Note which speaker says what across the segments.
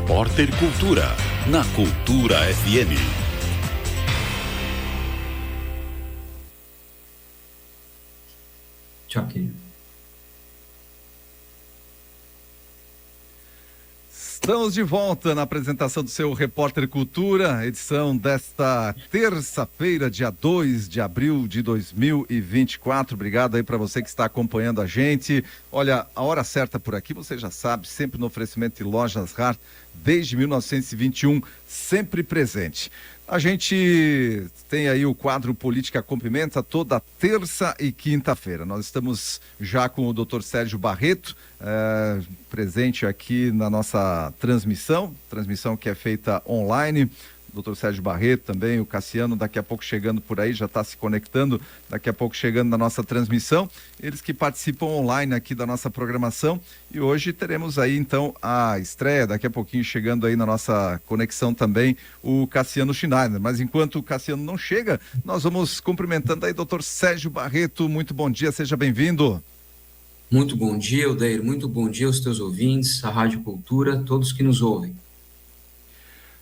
Speaker 1: Repórter Cultura, na Cultura FM.
Speaker 2: Tchau,
Speaker 3: Estamos de volta na apresentação do seu Repórter Cultura, edição desta terça-feira, dia 2 de abril de 2024. Obrigado aí para você que está acompanhando a gente. Olha, a hora certa por aqui, você já sabe, sempre no oferecimento de Lojas RAR, desde 1921, sempre presente. A gente tem aí o quadro Política com Pimenta toda terça e quinta-feira. Nós estamos já com o Dr. Sérgio Barreto, presente aqui na nossa transmissão que é feita online. Dr. Sérgio Barreto também, o Cassiano daqui a pouco chegando por aí, já está se conectando, daqui a pouco chegando na nossa transmissão, eles que participam online aqui da nossa programação, e hoje teremos aí então a estreia, daqui a pouquinho chegando aí na nossa conexão também o Cassiano Schneider, mas enquanto o Cassiano não chega, nós vamos cumprimentando aí Dr. Sérgio Barreto. Muito bom dia, seja bem-vindo.
Speaker 2: Muito bom dia, Odair, muito bom dia aos teus ouvintes, à Rádio Cultura, todos que nos ouvem.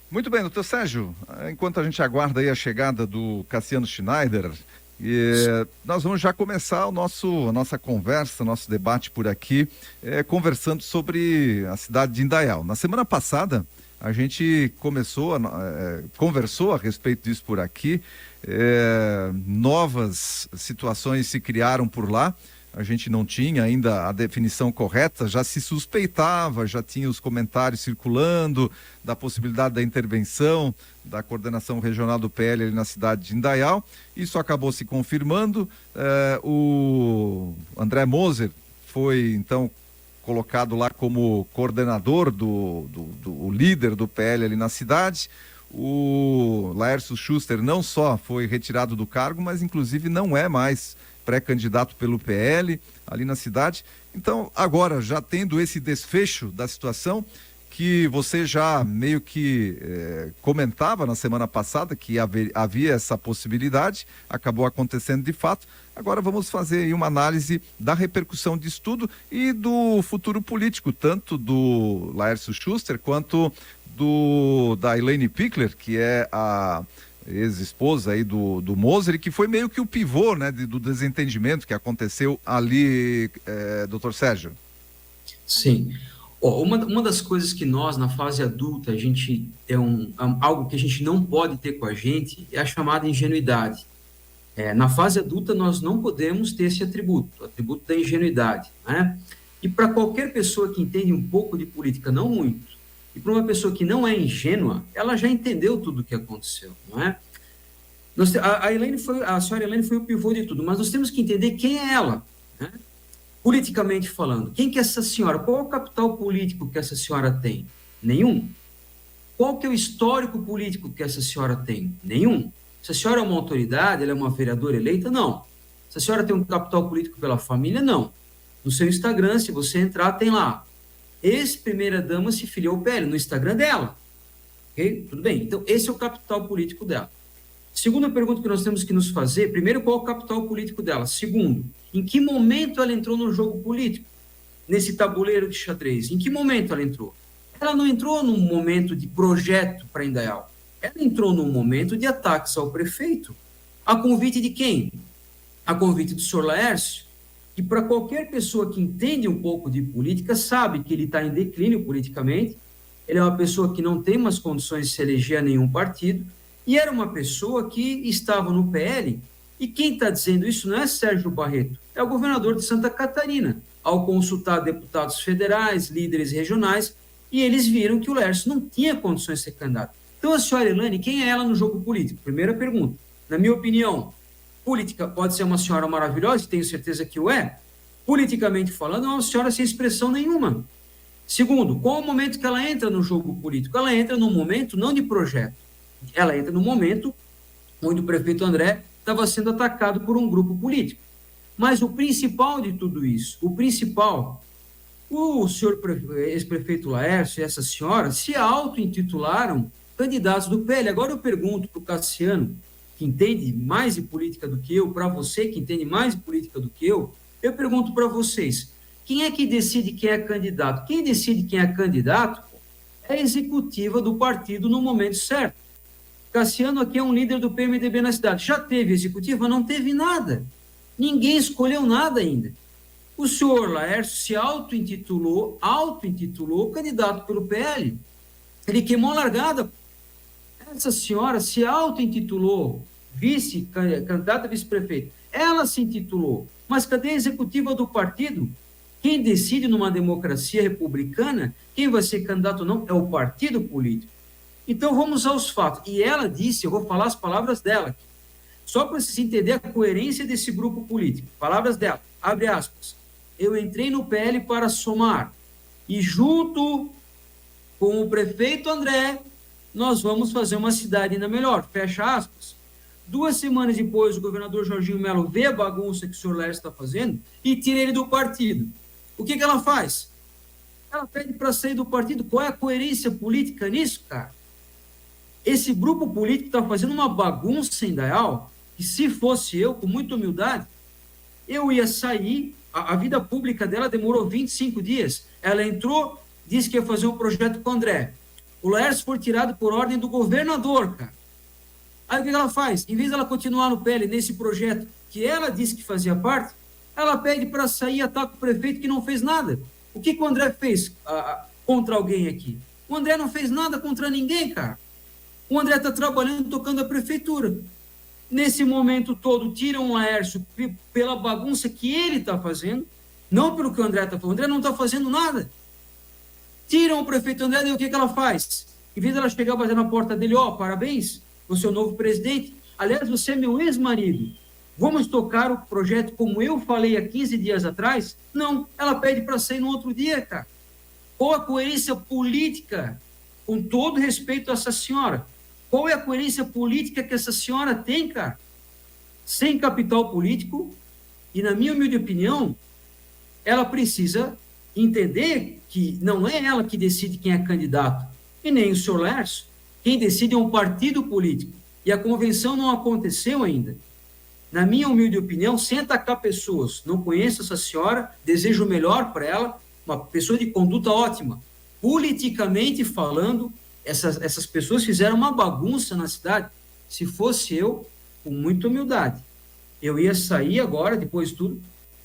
Speaker 3: Muito bem, doutor Sérgio, enquanto a gente aguarda aí a chegada do Cassiano Schneider, nós vamos já começar a nossa conversa, nosso debate por aqui, conversando sobre a cidade de Indaial. Na semana passada, a gente conversou a respeito disso por aqui, novas situações se criaram por lá. A gente não tinha ainda a definição correta, já se suspeitava, já tinha os comentários circulando da possibilidade da intervenção da coordenação regional do PL ali na cidade de Indaial. Isso acabou se confirmando. O André Moser foi, então, colocado lá como coordenador o líder do PL ali na cidade. O Laércio Schuster não só foi retirado do cargo, mas inclusive não é mais pré-candidato pelo PL ali na cidade. Então, agora, já tendo esse desfecho da situação, que você já meio que comentava na semana passada, que havia essa possibilidade, acabou acontecendo de fato. Agora vamos fazer aí uma análise da repercussão disso tudo e do futuro político, tanto do Laércio Schuster quanto da Elaine Pickler, que é a ex-esposa aí do Moser, que foi meio que o pivô, né, do desentendimento que aconteceu ali, doutor Sérgio.
Speaker 2: Sim. Uma das coisas que nós, na fase adulta, a gente algo que a gente não pode ter com a gente é a chamada ingenuidade. Na fase adulta, nós não podemos ter esse atributo, o atributo da ingenuidade, né? E para qualquer pessoa que entende um pouco de política, não muito, e para uma pessoa que não é ingênua, ela já entendeu tudo o que aconteceu, não é? A senhora Elaine foi o pivô de tudo, mas nós temos que entender quem é ela, né? Politicamente falando. Quem que é essa senhora? Qual é o capital político que essa senhora tem? Nenhum. Qual que é o histórico político que essa senhora tem? Nenhum. Se a senhora é uma autoridade, ela é uma vereadora eleita? Não. Se a senhora tem um capital político pela família? Não. No seu Instagram, se você entrar, tem lá: ex-primeira-dama se filiou ao PL, no Instagram dela. Ok? Tudo bem. Então, esse é o capital político dela. Segunda pergunta que nós temos que nos fazer: primeiro, qual é o capital político dela? Segundo, em que momento ela entrou no jogo político? Nesse tabuleiro de xadrez? Em que momento ela entrou? Ela não entrou num momento de projeto para Indaial. Ela entrou num momento de ataques ao prefeito. A convite de quem? A convite do senhor Laércio, que para qualquer pessoa que entende um pouco de política, sabe que ele está em declínio politicamente, ele é uma pessoa que não tem mais condições de se eleger a nenhum partido, e era uma pessoa que estava no PL, e quem está dizendo isso não é Sérgio Barreto, é o governador de Santa Catarina, ao consultar deputados federais, líderes regionais, e eles viram que o Laércio não tinha condições de ser candidato. Então, a senhora Elaine, quem é ela no jogo político? Primeira pergunta. Na minha opinião, política pode ser uma senhora maravilhosa, e tenho certeza que o é. Politicamente falando, é uma senhora sem expressão nenhuma. Segundo, qual é o momento que ela entra no jogo político? Ela entra num momento não de projeto. Ela entra num momento onde o prefeito André estava sendo atacado por um grupo político. Mas o principal de tudo isso, o senhor ex-prefeito Laércio e essa senhora se auto-intitularam candidatos do PL. Agora eu pergunto para o Cassiano, que entende mais de política do que eu, para você que entende mais de política do que eu pergunto para vocês: quem é que decide quem é candidato? Quem decide quem é candidato é executiva do partido no momento certo. Cassiano aqui é um líder do PMDB na cidade. Já teve executiva? Não teve nada. Ninguém escolheu nada ainda. O senhor Laércio se auto-intitulou candidato pelo PL. Ele queimou a largada. Essa senhora se auto-intitulou candidata a vice-prefeito. Ela se intitulou. Mas cadê a executiva do partido? Quem decide numa democracia republicana quem vai ser candidato ou não é o partido político. Então vamos aos fatos. E ela disse, eu vou falar as palavras dela aqui, só para vocês entenderem a coerência desse grupo político. Palavras dela, abre aspas. Eu entrei no PL para somar e junto com o prefeito André, nós vamos fazer uma cidade ainda melhor. Fecha aspas. 2 semanas depois, o governador Jorginho Melo vê a bagunça que o senhor Laércio está fazendo e tira ele do partido. O que ela faz? Ela pede para sair do partido. Qual é a coerência política nisso, cara? Esse grupo político está fazendo uma bagunça em Indaial, que se fosse eu, com muita humildade, eu ia sair. A vida pública dela demorou 25 dias. Ela entrou, disse que ia fazer um projeto com o André. O Laércio foi tirado por ordem do governador, cara. Aí o que ela faz? Em vez de ela continuar no PL, nesse projeto que ela disse que fazia parte, ela pede para sair e ataca o prefeito que não fez nada. O que o André fez contra alguém aqui? O André não fez nada contra ninguém, cara. O André está trabalhando, tocando a prefeitura. Nesse momento todo, tiram o Laércio pela bagunça que ele está fazendo, não pelo que o André está fazendo. O André não está fazendo nada. Tiram o prefeito André, e o que ela faz? Em vez de ela chegar a bater na porta dele, parabéns, você é o novo presidente. Aliás, você é meu ex-marido. Vamos tocar o projeto como eu falei há 15 dias atrás? Não, ela pede para sair no outro dia, cara. Qual a coerência política, com todo respeito a essa senhora? Qual é a coerência política que essa senhora tem, cara? Sem capital político, e na minha humilde opinião, ela precisa entender que não é ela que decide quem é candidato, e nem o senhor Laércio. Quem decide é um partido político, e a convenção não aconteceu ainda. Na minha humilde opinião, sem atacar pessoas, não conheço essa senhora, desejo o melhor para ela, uma pessoa de conduta ótima. Politicamente falando, essas pessoas fizeram uma bagunça na cidade. Se fosse eu, com muita humildade, eu ia sair agora, depois de tudo,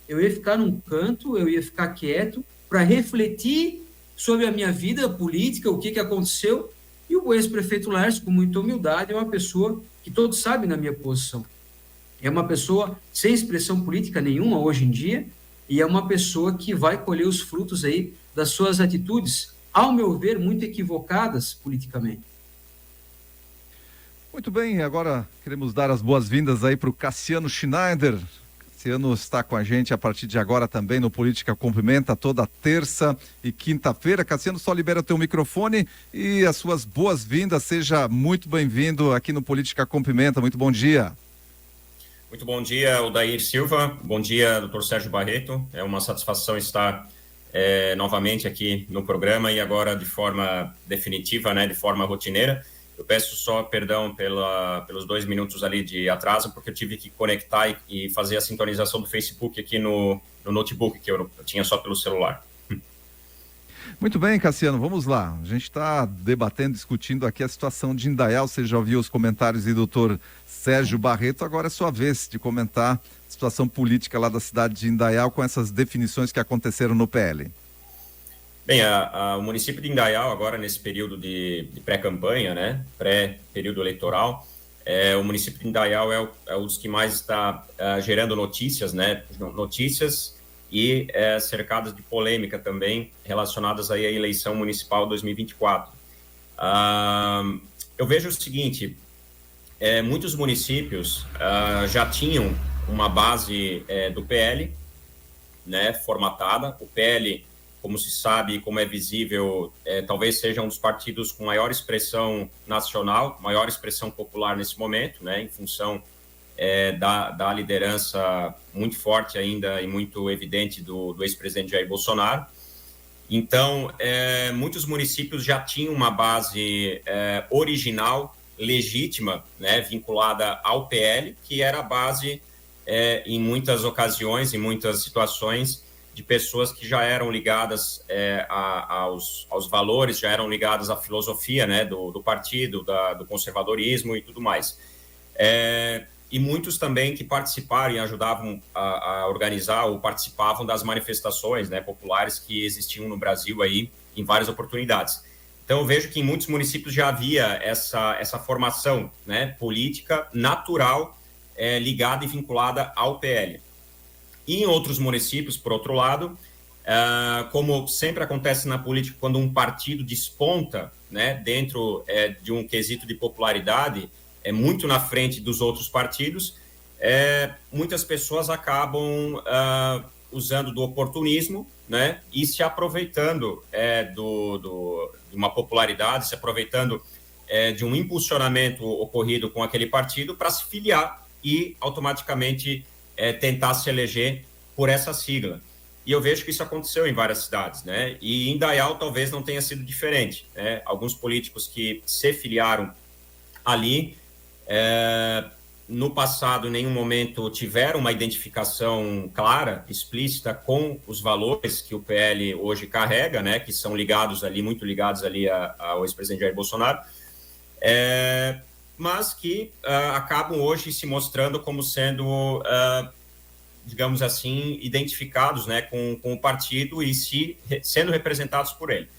Speaker 2: eu ia ficar num canto, eu ia ficar quieto, para refletir sobre a minha vida política, o que aconteceu, e o ex-prefeito Laércio, com muita humildade, é uma pessoa que todos sabem na minha posição. É uma pessoa sem expressão política nenhuma hoje em dia, e é uma pessoa que vai colher os frutos aí das suas atitudes, ao meu ver, muito equivocadas politicamente.
Speaker 3: Muito bem, agora queremos dar as boas-vindas aí para o Cassiano Schneider. Cassiano está com a gente a partir de agora também no Política Cumprimenta, toda terça e quinta-feira. Cassiano, só libera o teu microfone e as suas boas-vindas. Seja muito bem-vindo aqui no Política Cumprimenta. Muito bom dia.
Speaker 4: Muito bom dia, Odair Silva. Bom dia, doutor Sérgio Barreto. É uma satisfação estar novamente aqui no programa e agora de forma definitiva, de forma rotineira. Eu peço só perdão pelos 2 minutos ali de atraso, porque eu tive que conectar e fazer a sintonização do Facebook aqui no notebook, que eu tinha só pelo celular.
Speaker 3: Muito bem, Cassiano, vamos lá. A gente está debatendo, discutindo aqui a situação de Indaial. Você já ouviu os comentários do doutor Sérgio Barreto, agora é sua vez de comentar a situação política lá da cidade de Indaial com essas definições que aconteceram no PL.
Speaker 4: Bem, o município de Indaial, agora nesse período de pré-campanha, pré-período eleitoral, o município de Indaial é um dos que mais está gerando notícias, notícias e cercadas de polêmica também, relacionadas aí à eleição municipal 2024. Eu vejo o seguinte, muitos municípios já tinham uma base do PL, formatada. O PL, como se sabe, como é visível, talvez seja um dos partidos com maior expressão nacional, maior expressão popular nesse momento, em função da liderança muito forte ainda e muito evidente do ex-presidente Jair Bolsonaro. Então, muitos municípios já tinham uma base original, legítima, vinculada ao PL, que era a base, em muitas ocasiões, em muitas situações, de pessoas que já eram ligadas aos valores, já eram ligadas à filosofia, né, do partido, do conservadorismo e tudo mais. E muitos também que participaram e ajudavam a organizar ou participavam das manifestações, né, populares que existiam no Brasil aí em várias oportunidades. Então, eu vejo que em muitos municípios já havia essa formação, né, política natural, ligada e vinculada ao PL. E em outros municípios, por outro lado, como sempre acontece na política, quando um partido desponta, né, dentro de um quesito de popularidade, muito na frente dos outros partidos, muitas pessoas acabam usando do oportunismo, né, e se aproveitando de uma popularidade, se aproveitando de um impulsionamento ocorrido com aquele partido para se filiar e automaticamente tentar se eleger por essa sigla. E eu vejo que isso aconteceu em várias cidades, né? E em Indaial talvez não tenha sido diferente, né? Alguns políticos que se filiaram ali, no passado, em nenhum momento tiveram uma identificação clara, explícita, com os valores que o PL hoje carrega, né? Que são ligados ali, muito ligados ali ao ex-presidente Jair Bolsonaro, mas que acabam hoje se mostrando como sendo, digamos assim, identificados, né, com o partido e sendo representados por ele.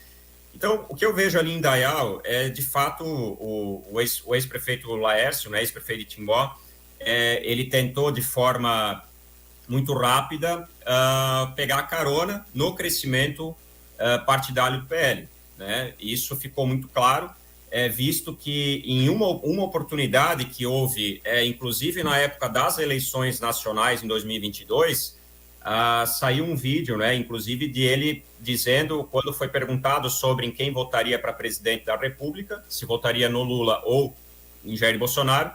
Speaker 4: Então, o que eu vejo ali em Indaial é, de fato, o ex-prefeito Laércio, né, ex-prefeito de Timbó, ele tentou, de forma muito rápida, pegar carona no crescimento partidário do PL, né? Isso ficou muito claro, visto que em uma oportunidade que houve, inclusive na época das eleições nacionais em 2022, saiu um vídeo, né, inclusive de ele dizendo, quando foi perguntado sobre em quem votaria para presidente da República, se votaria no Lula ou em Jair Bolsonaro,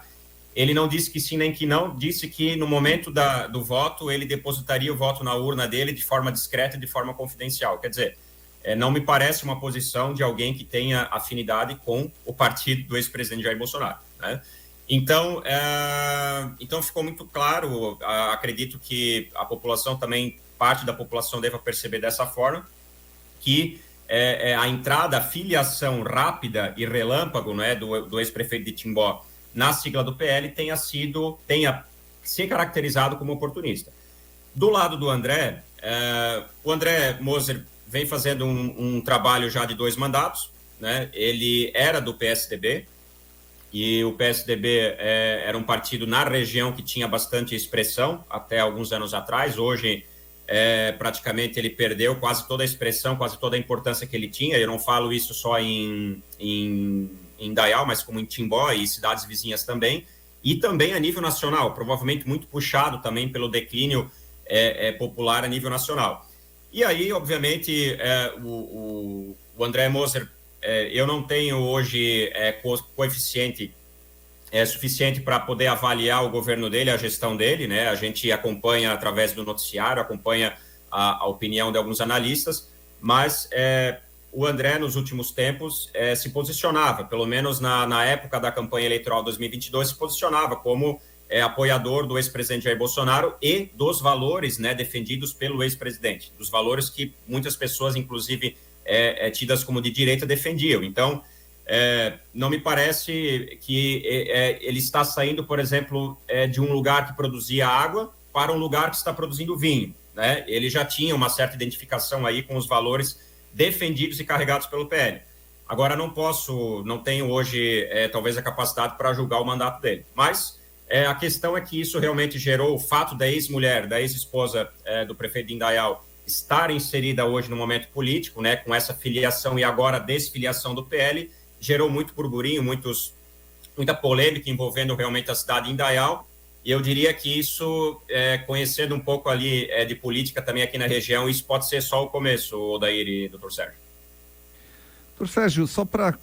Speaker 4: ele não disse que sim nem que não, disse que no momento do voto ele depositaria o voto na urna dele de forma discreta e de forma confidencial. Quer dizer, não me parece uma posição de alguém que tenha afinidade com o partido do ex-presidente Jair Bolsonaro, né? Então ficou muito claro, acredito que a população também, parte da população deva perceber dessa forma, que a entrada, a filiação rápida e relâmpago, né, do ex-prefeito de Timbó na sigla do PL tenha se caracterizado como oportunista. Do lado do André, o André Moser vem fazendo um trabalho já de 2 mandatos, né? Ele era do PSDB, e o PSDB era um partido na região que tinha bastante expressão até alguns anos atrás. Hoje, praticamente, ele perdeu quase toda a expressão, quase toda a importância que ele tinha. Eu não falo isso só em Indaial, mas como em Timbó e cidades vizinhas também, e também a nível nacional, provavelmente muito puxado também pelo declínio popular a nível nacional. E aí, obviamente, o André Moser, eu não tenho hoje coeficiente suficiente para poder avaliar o governo dele, a gestão dele, né? A gente acompanha através do noticiário, acompanha a opinião de alguns analistas, mas o André, nos últimos tempos, se posicionava, pelo menos na época da campanha eleitoral 2022, se posicionava como apoiador do ex-presidente Jair Bolsonaro e dos valores, né, defendidos pelo ex-presidente, dos valores que muitas pessoas, inclusive tidas como de direita, defendiam. Então, não me parece que ele está saindo, por exemplo, de um lugar que produzia água para um lugar que está produzindo vinho, né? Ele já tinha uma certa identificação aí com os valores defendidos e carregados pelo PL. Agora, não tenho hoje, talvez, a capacidade para julgar o mandato dele, mas a questão é que isso realmente gerou o fato da ex-mulher, da ex-esposa do prefeito de Indaial, estar inserida hoje no momento político, né, com essa filiação e agora desfiliação do PL, gerou muito burburinho, muita polêmica envolvendo realmente a cidade de Indaial, e eu diria que isso, conhecendo um pouco ali de política também aqui na região, isso pode ser só o começo, Odair e doutor Sérgio.
Speaker 3: Doutor Sérgio, só para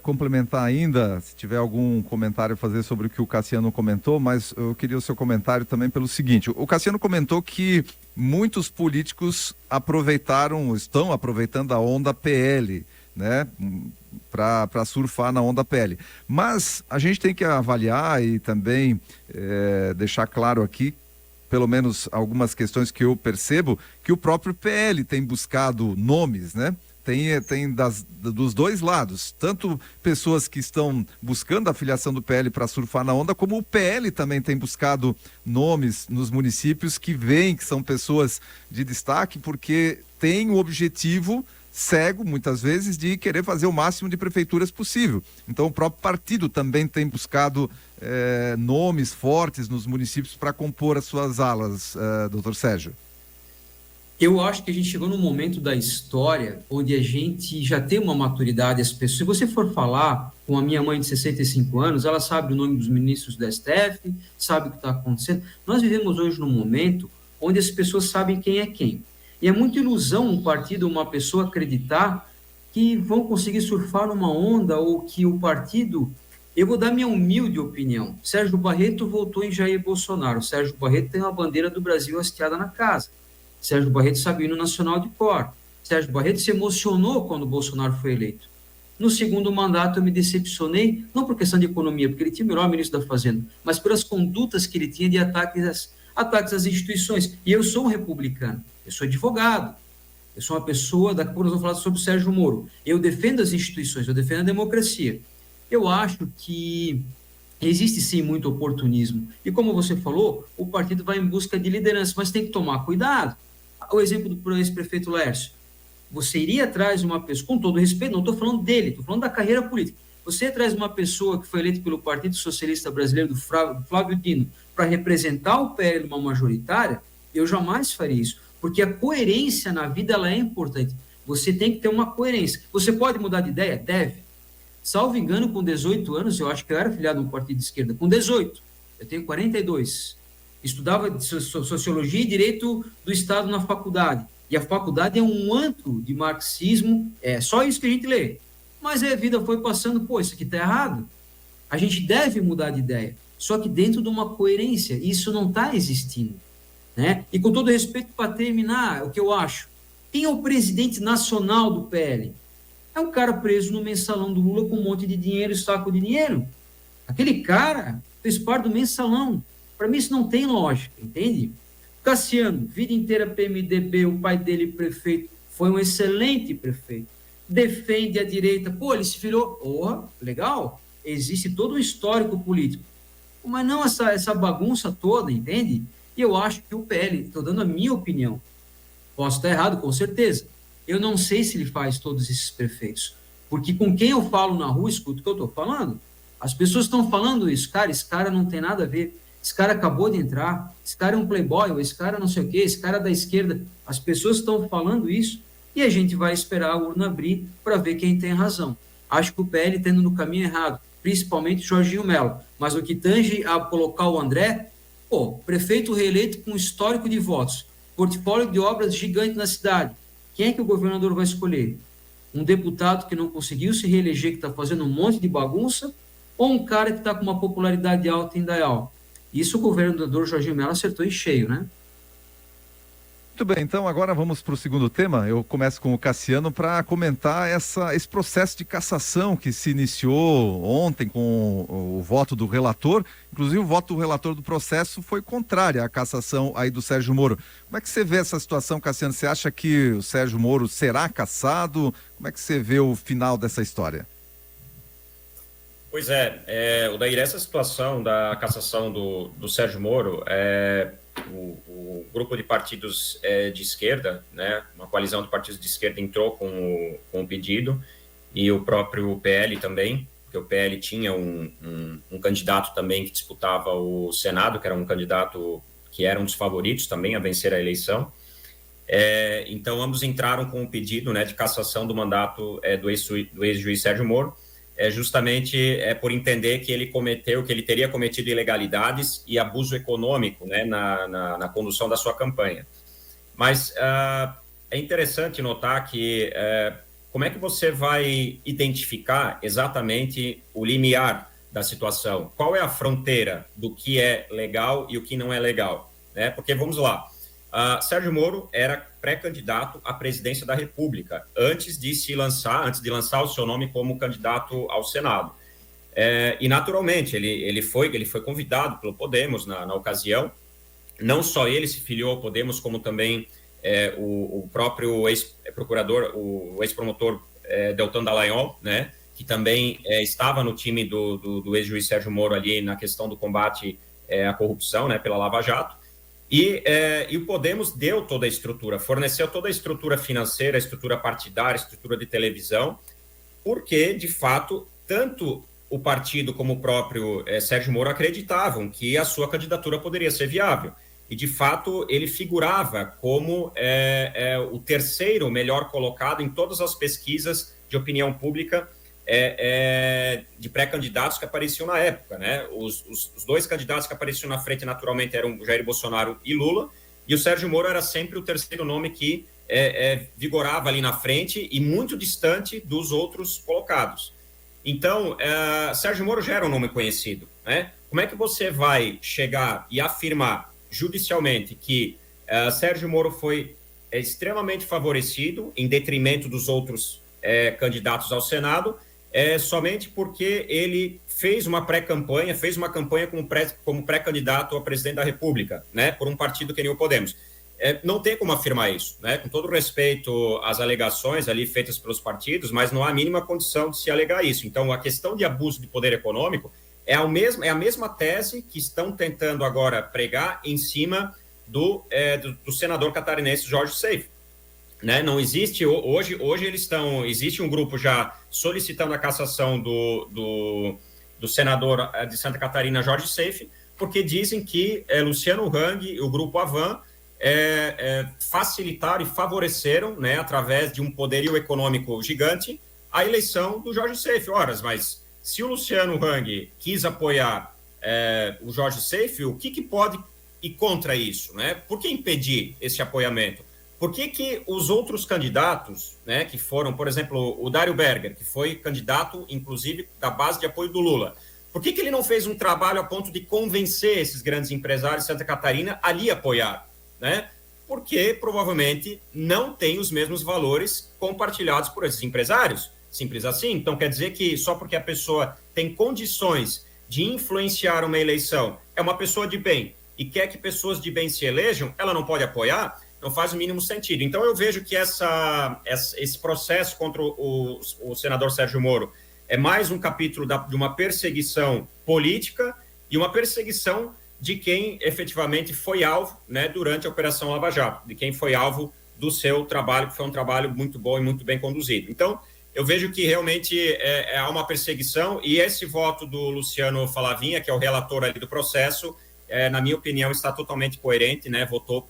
Speaker 3: complementar ainda, se tiver algum comentário a fazer sobre o que o Cassiano comentou, mas eu queria o seu comentário também pelo seguinte: o Cassiano comentou que muitos políticos estão aproveitando a onda PL, né, para surfar na onda PL. Mas a gente tem que avaliar e também deixar claro aqui, pelo menos algumas questões que eu percebo, que o próprio PL tem buscado nomes, né? Tem dos dois lados, tanto pessoas que estão buscando a filiação do PL para surfar na onda, como o PL também tem buscado nomes nos municípios que veem que são pessoas de destaque, porque tem o objetivo cego, muitas vezes, de querer fazer o máximo de prefeituras possível. Então o próprio partido também tem buscado nomes fortes nos municípios para compor as suas alas, doutor Sérgio.
Speaker 2: Eu acho que a gente chegou num momento da história onde a gente já tem uma maturidade. As pessoas, se você for falar com a minha mãe de 65 anos, ela sabe o nome dos ministros da STF, sabe o que está acontecendo. Nós vivemos hoje num momento onde as pessoas sabem quem é quem. E é muita ilusão um partido, uma pessoa acreditar que vão conseguir surfar numa onda ou que o partido... Eu vou dar minha humilde opinião. Sérgio Barreto votou em Jair Bolsonaro. Sérgio Barreto tem uma bandeira do Brasil hasteada na casa. Sérgio Barreto sabe o hino nacional de cor. Sérgio Barreto se emocionou quando o Bolsonaro foi eleito. No segundo mandato eu me decepcionei, não por questão de economia, porque ele tinha o melhor ministro da Fazenda, mas pelas condutas que ele tinha de ataques às instituições. E eu sou um republicano, eu sou advogado, eu sou uma pessoa, daqui a pouco nós vamos falar sobre o Sérgio Moro. Eu defendo as instituições, eu defendo a democracia. Eu acho que existe sim muito oportunismo. E como você falou, o partido vai em busca de liderança, mas tem que tomar cuidado. O exemplo do ex-prefeito Laércio. Você iria atrás de uma pessoa, com todo respeito, não estou falando dele, estou falando da carreira política. Você traz uma pessoa que foi eleita pelo Partido Socialista Brasileiro, do Flávio Dino, para representar o PL numa majoritária, eu jamais faria isso. Porque a coerência na vida ela é importante. Você tem que ter uma coerência. Você pode mudar de ideia? Deve. Salvo engano, com 18 anos, eu acho que eu era filiado no partido de esquerda. Com 18, eu tenho 42. Estudava Sociologia e Direito do Estado na faculdade. E a faculdade é um antro de marxismo, é só isso que a gente lê. Mas a vida foi passando, isso aqui está errado. A gente deve mudar de ideia, só que dentro de uma coerência. Isso não está existindo, né? E com todo respeito, para terminar, o que eu acho, quem é o presidente nacional do PL? É um cara preso no mensalão do Lula com um monte de dinheiro, saco de dinheiro. Aquele cara fez parte do mensalão. Para mim isso não tem lógica, entende? Cassiano, vida inteira PMDB, o pai dele prefeito, foi um excelente prefeito. Defende a direita. Ele se filiou. Legal. Existe todo um histórico político. Mas não essa bagunça toda, entende? E eu acho que o PL, estou dando a minha opinião, posso estar errado, com certeza. Eu não sei se ele faz todos esses prefeitos. Porque com quem eu falo na rua, escuto o que eu estou falando. As pessoas estão falando isso. Cara, esse cara não tem nada a ver. Esse cara acabou de entrar, esse cara é um playboy, ou esse cara não sei o quê, esse cara é da esquerda. As pessoas estão falando isso e a gente vai esperar a urna abrir para ver quem tem razão. Acho que o PL está indo no caminho errado, principalmente Jorginho Melo. Mas o que tange a colocar o André, prefeito reeleito com histórico de votos, portfólio de obras gigante na cidade. Quem é que o governador vai escolher? Um deputado que não conseguiu se reeleger, que está fazendo um monte de bagunça, ou um cara que está com uma popularidade alta em Indaial? Isso o governador Jorginho Melo acertou em cheio, né?
Speaker 3: Muito bem, então agora vamos para o segundo tema. Eu começo com o Cassiano para comentar esse processo de cassação que se iniciou ontem com o voto do relator. Inclusive o voto do relator do processo foi contrário à cassação aí do Sérgio Moro. Como é que você vê essa situação, Cassiano? Você acha que o Sérgio Moro será cassado? Como é que você vê o final dessa história?
Speaker 4: Pois Odair, essa situação da cassação do Sérgio Moro, o grupo de partidos de esquerda, né, uma coalizão de partidos de esquerda entrou com o pedido, e o próprio PL também, porque o PL tinha um candidato também que disputava o Senado, que era um candidato que era um dos favoritos também a vencer a eleição. Então, ambos entraram com o pedido, né, de cassação do mandato do ex-juiz Sérgio Moro, justamente por entender que ele teria cometido ilegalidades e abuso econômico, né, na condução da sua campanha. Mas é interessante notar que como é que você vai identificar exatamente o limiar da situação? Qual é a fronteira do que é legal e o que não é legal? Né? Porque, vamos lá, Sérgio Moro era pré-candidato à presidência da República, antes de lançar o seu nome como candidato ao Senado. E, naturalmente, ele foi convidado pelo Podemos na ocasião, não só ele se filiou ao Podemos, como também o próprio ex-procurador, o ex-promotor Deltan Dallagnol, né, que também estava no time do ex-juiz Sérgio Moro ali na questão do combate à corrupção, né, pela Lava Jato. E o Podemos deu toda a estrutura, forneceu toda a estrutura financeira, a estrutura partidária, a estrutura de televisão, porque, de fato, tanto o partido como o próprio Sérgio Moro acreditavam que a sua candidatura poderia ser viável. E, de fato, ele figurava como o terceiro melhor colocado em todas as pesquisas de opinião pública de pré-candidatos que apareciam na época, né? Os dois candidatos que apareciam na frente, naturalmente, eram Jair Bolsonaro e Lula, e o Sérgio Moro era sempre o terceiro nome que vigorava ali na frente e muito distante dos outros colocados. Então, Sérgio Moro já era um nome conhecido, né? Como é que você vai chegar e afirmar judicialmente que Sérgio Moro foi extremamente favorecido em detrimento dos outros candidatos ao Senado, somente porque ele fez uma pré-campanha, fez uma campanha como pré-candidato a presidente da República, né, por um partido que nem o Podemos. Não tem como afirmar isso, né, com todo respeito às alegações ali feitas pelos partidos, mas não há a mínima condição de se alegar isso. Então, a questão de abuso de poder econômico é a mesma tese que estão tentando agora pregar em cima do senador catarinense Jorge Seife. Né? Não existe, hoje existe um grupo já solicitando a cassação do senador de Santa Catarina, Jorge Seife, porque dizem que Luciano Hang e o grupo Avan facilitaram e favoreceram, né, através de um poderio econômico gigante, a eleição do Jorge Seife. Ora, mas se o Luciano Hang quis apoiar o Jorge Seife, o que pode ir contra isso? Né? Por que impedir esse apoiamento? Por que os outros candidatos, né, que foram, por exemplo, o Dário Berger, que foi candidato, inclusive, da base de apoio do Lula, por que ele não fez um trabalho a ponto de convencer esses grandes empresários de Santa Catarina a lhe apoiar? Né? Porque, provavelmente, não tem os mesmos valores compartilhados por esses empresários. Simples assim. Então, quer dizer que só porque a pessoa tem condições de influenciar uma eleição, é uma pessoa de bem, e quer que pessoas de bem se elejam, ela não pode apoiar? Não faz o mínimo sentido. Então, eu vejo que esse processo contra o senador Sérgio Moro é mais um capítulo de uma perseguição política e uma perseguição de quem efetivamente foi alvo, né, durante a Operação Lava Jato, de quem foi alvo do seu trabalho, que foi um trabalho muito bom e muito bem conduzido. Então, eu vejo que realmente há uma perseguição, e esse voto do Luciano Falavinha, que é o relator ali do processo, na minha opinião, está totalmente coerente, né, votou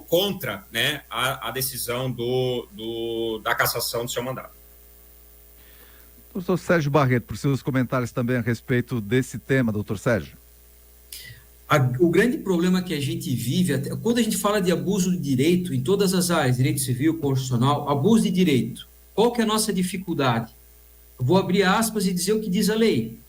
Speaker 4: contra, né, a decisão da cassação do seu mandato.
Speaker 3: Doutor Sérgio Barreto, por seus comentários também a respeito desse tema, doutor Sérgio.
Speaker 2: O grande problema que a gente vive, quando a gente fala de abuso de direito, em todas as áreas, direito civil, constitucional, abuso de direito, qual que é a nossa dificuldade? Eu vou abrir aspas e dizer o que diz a lei.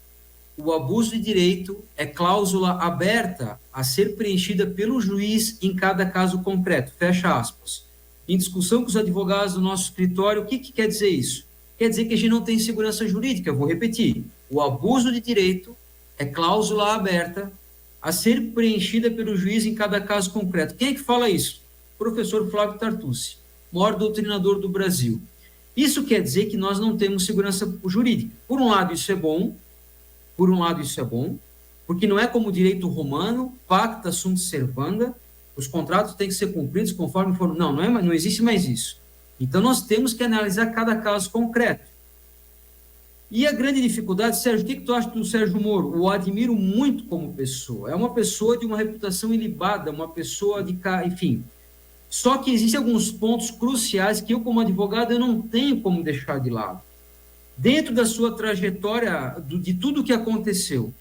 Speaker 2: O abuso de direito é cláusula aberta a ser preenchida pelo juiz em cada caso concreto. Fecha aspas. Em discussão com os advogados do nosso escritório, o que quer dizer isso? Quer dizer que a gente não tem segurança jurídica. Eu vou repetir. O abuso de direito é cláusula aberta a ser preenchida pelo juiz em cada caso concreto. Quem é que fala isso? Professor Flávio Tartucci, maior doutrinador do Brasil. Isso quer dizer que nós não temos segurança jurídica. Por um lado, isso é bom, porque não é como o direito romano, pacta sunt servanda, os contratos têm que ser cumpridos conforme foram. Não existe mais isso. Então, nós temos que analisar cada caso concreto. E a grande dificuldade, Sérgio, o que tu acha do Sérgio Moro? Eu admiro muito como pessoa. É uma pessoa de uma reputação ilibada, uma pessoa de... Enfim. Só que existem alguns pontos cruciais que eu, como advogado, eu não tenho como deixar de lado. Dentro da sua trajetória, de tudo o que aconteceu.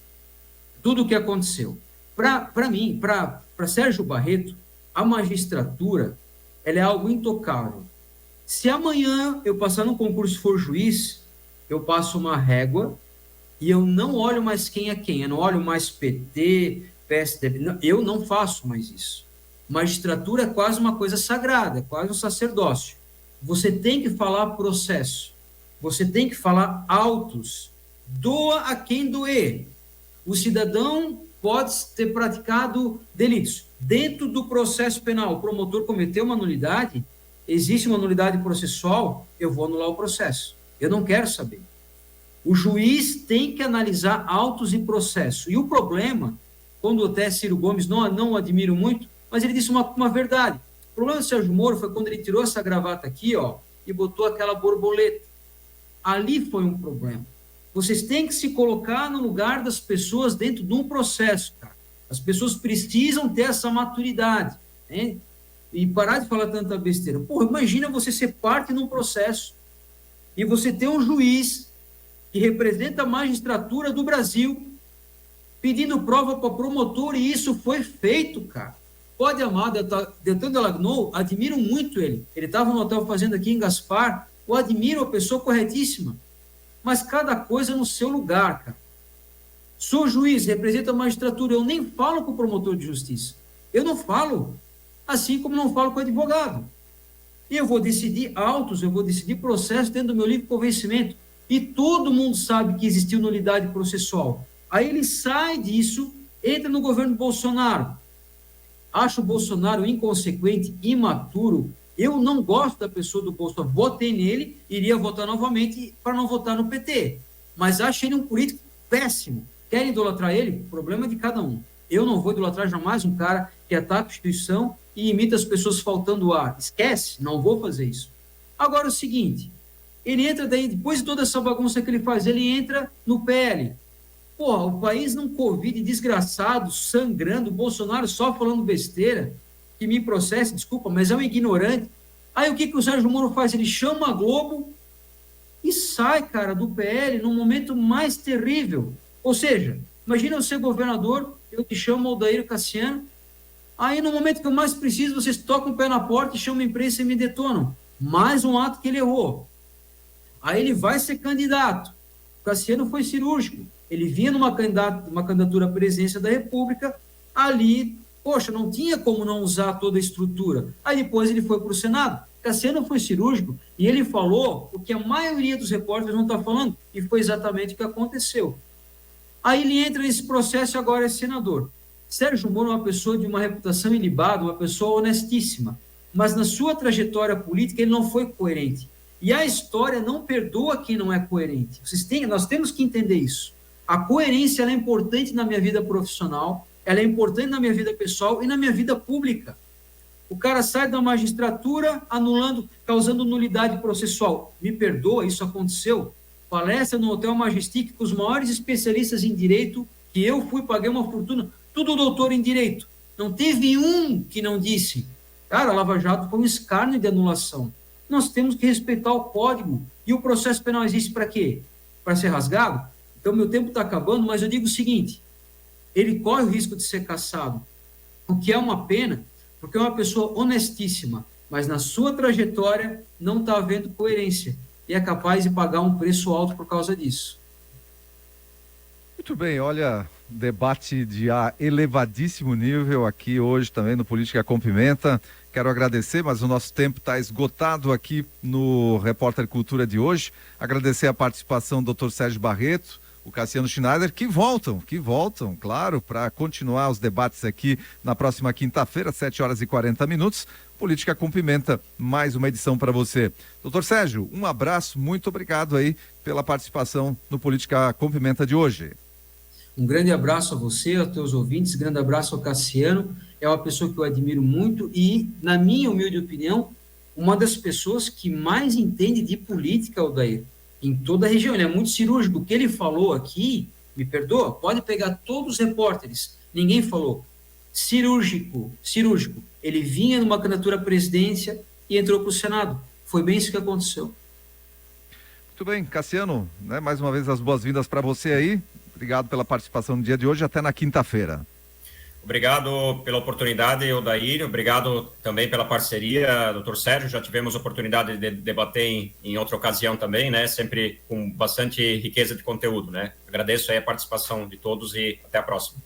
Speaker 2: Para mim, para Sérgio Barreto, a magistratura, ela é algo intocável. Se amanhã eu passar no concurso e for juiz, eu passo uma régua e eu não olho mais quem é quem. Eu não olho mais PT, PSDB. Não, eu não faço mais isso. Magistratura é quase uma coisa sagrada, é quase um sacerdócio. Você tem que falar processo. Você tem que falar autos. Doa a quem doer. O cidadão pode ter praticado delitos. Dentro do processo penal, o promotor cometeu uma nulidade, existe uma nulidade processual, eu vou anular o processo. Eu não quero saber. O juiz tem que analisar autos e processo. E o problema, quando até Ciro Gomes, não o admiro muito, mas ele disse uma verdade. O problema do Sérgio Moro foi quando ele tirou essa gravata aqui, e botou aquela borboleta. Ali foi um problema. Vocês têm que se colocar no lugar das pessoas dentro de um processo, cara. As pessoas precisam ter essa maturidade, né? E parar de falar tanta besteira. Imagina você ser parte num processo e você ter um juiz que representa a magistratura do Brasil pedindo prova para promotor, e isso foi feito, cara. Pode amar, Deltan Dallagnol, admiro muito ele. Ele estava no hotel fazenda aqui em Gaspar, eu admiro a pessoa corretíssima. Mas cada coisa no seu lugar, cara. Sou juiz, represento a magistratura, eu nem falo com o promotor de justiça. Eu não falo, assim como não falo com o advogado. E eu vou decidir autos, eu vou decidir processos dentro do meu livre convencimento. E todo mundo sabe que existiu nulidade processual. Aí ele sai disso, entra no governo Bolsonaro. Acho o Bolsonaro inconsequente, imaturo. Eu não gosto da pessoa do Bolsonaro. Votei nele, iria votar novamente para não votar no PT. Mas acho ele um político péssimo. Querem idolatrar ele? O problema é de cada um. Eu não vou idolatrar jamais um cara que ataca a instituição e imita as pessoas faltando ar. Esquece, não vou fazer isso. Agora é o seguinte, ele entra daí, depois de toda essa bagunça que ele faz, ele entra no PL. O país num Covid desgraçado, sangrando, o Bolsonaro só falando besteira, que me processe, desculpa, mas é um ignorante. Aí o que o Sérgio Moro faz? Ele chama a Globo e sai, cara, do PL num momento mais terrível. Ou seja, imagina eu ser governador, eu te chamo Odair Cassiano, aí no momento que eu mais preciso, vocês tocam o pé na porta e chamam a imprensa e me detonam. Mais um ato que ele errou. Aí ele vai ser candidato. O Cassiano foi cirúrgico. Ele vinha numa candidatura à presidência da República, ali, não tinha como não usar toda a estrutura. Aí depois ele foi para o Senado. Cassiano foi cirúrgico e ele falou o que a maioria dos repórteres não está falando, e foi exatamente o que aconteceu. Aí ele entra nesse processo e agora é senador. Sérgio Moro é uma pessoa de uma reputação ilibada, uma pessoa honestíssima, mas na sua trajetória política ele não foi coerente. E a história não perdoa quem não é coerente. Nós temos que entender isso. A coerência ela é importante na minha vida profissional, ela é importante na minha vida pessoal e na minha vida pública. O cara sai da magistratura anulando, causando nulidade processual. Me perdoa, isso aconteceu. Palestra no Hotel Majestic com os maiores especialistas em direito, que eu paguei uma fortuna, tudo doutor em direito. Não teve um que não disse, cara, a Lava Jato foi um escárnio de anulação. Nós temos que respeitar o código. E o processo penal existe para quê? Para ser rasgado? Então, meu tempo está acabando, mas eu digo o seguinte, ele corre o risco de ser cassado, o que é uma pena, porque é uma pessoa honestíssima, mas na sua trajetória não está havendo coerência e é capaz de pagar um preço alto por causa disso.
Speaker 3: Muito bem, olha, debate de elevadíssimo nível aqui hoje também no Política com Pimenta. Quero agradecer, mas o nosso tempo está esgotado aqui no Repórter Cultura de hoje. Agradecer a participação do Dr. Sérgio Barreto, o Cassiano Schneider, que voltam, claro, para continuar os debates aqui na próxima quinta-feira, 7h40. Política com Pimenta, mais uma edição para você. Doutor Sérgio, um abraço, muito obrigado aí pela participação no Política com Pimenta de hoje.
Speaker 2: Um grande abraço a você, aos teus ouvintes, grande abraço ao Cassiano, é uma pessoa que eu admiro muito e, na minha humilde opinião, uma das pessoas que mais entende de política, Odair, em toda a região. Ele é muito cirúrgico. O que ele falou aqui, me perdoa, pode pegar todos os repórteres, ninguém falou. Cirúrgico. Ele vinha numa candidatura à presidência e entrou para o Senado. Foi bem isso que aconteceu.
Speaker 3: Muito bem, Cassiano, mais uma vez as boas-vindas para você aí. Obrigado pela participação no dia de hoje, até na quinta-feira.
Speaker 4: Obrigado pela oportunidade, Odair. Obrigado também pela parceria, doutor Sérgio. Já tivemos oportunidade de debater em outra ocasião também, sempre com bastante riqueza de conteúdo, Agradeço aí a participação de todos e até a próxima.